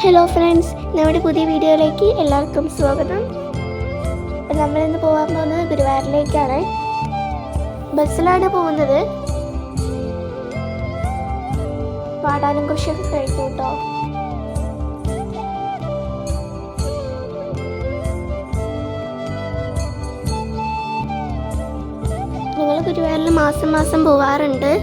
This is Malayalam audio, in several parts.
ഹലോ ഫ്രണ്ട്സ്, നമ്മുടെ പുതിയ വീഡിയോയിലേക്ക് എല്ലാവർക്കും സ്വാഗതം. നമ്മളിന്ന് പോകാൻ പോകുന്നത് ഗുരുവായൂരിലേക്കാണ്. ബസ്സിലാണ് പോകുന്നത്. പാടാനും കൃഷിയൊക്കെ കഴിഞ്ഞു കേട്ടോ. ഞങ്ങൾ ഗുരുവായൂരിൽ മാസം മാസം പോവാറുണ്ട്.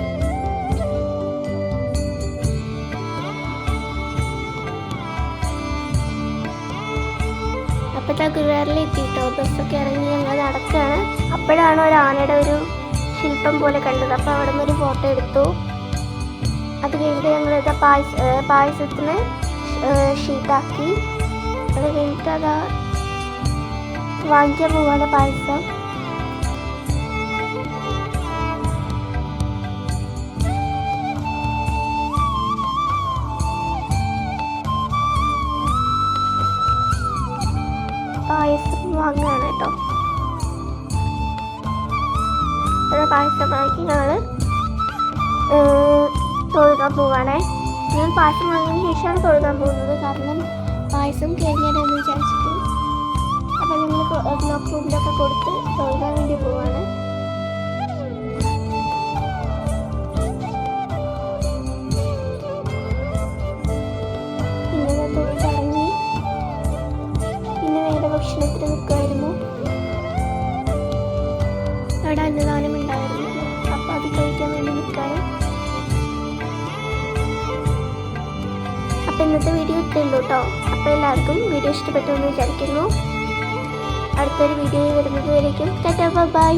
അപ്പോഴത്തെ ഗുരുവായൂരിൽ എത്തിയിട്ടോ. ബസ്സൊക്കെ ഇറങ്ങി ഞങ്ങൾ നടക്കുകയാണ്. അപ്പോഴാണ് ഒരു ആനയുടെ ഒരു ശില്പം പോലെ കണ്ടത്. അപ്പോൾ അവിടെ നിന്ന് ഒരു ഫോട്ടോ എടുത്തു. അത് കഴിഞ്ഞിട്ട് ഞങ്ങളിത് പായസത്തിന് ഷീറ്റാക്കി. അത് കഴിഞ്ഞിട്ട് അതാ വാങ്ങിക്കാൻ പോവാണ് പായസം. പായസം വാങ്ങുകയാണ് കേട്ടോ. പായസം വാങ്ങി ഞങ്ങൾ തൊഴുകാൻ പോവുകയാണേ. ഞാൻ പായസം വാങ്ങിയതിന് ശേഷമാണ് തൊഴുകാൻ പോകുന്നത്. കാരണം പായസം കഴിഞ്ഞാലെന്ന് വിചാരിച്ചിട്ട്. അപ്പം ഞങ്ങൾ ബ്ലോക്ക് റൂമിലൊക്കെ കൊടുത്ത് തൊഴുകാൻ വേണ്ടി പോവുകയാണ്. പിന്നെ തൊഴുതിറങ്ങി പിന്നെ വേറെ ഭക്ഷണത്തിന് നിൽക്കുമായിരുന്നു. അവിടെ അന്നദാനം ഉണ്ടായിരുന്നു. അപ്പോൾ അത് കഴിക്കാൻ വേണ്ടി നിൽക്കുകയാണ്. അപ്പോൾ ഇന്നത്തെ വീഡിയോ ഇത്രയുള്ളൂ കേട്ടോ. അപ്പോൾ എല്ലാവർക്കും വീഡിയോ ഇഷ്ടപ്പെട്ടു എന്ന് വിചാരിക്കുന്നു. അടുത്തൊരു വീഡിയോ വരുന്നത് വരേക്കും ടാറ്റാ ബൈ.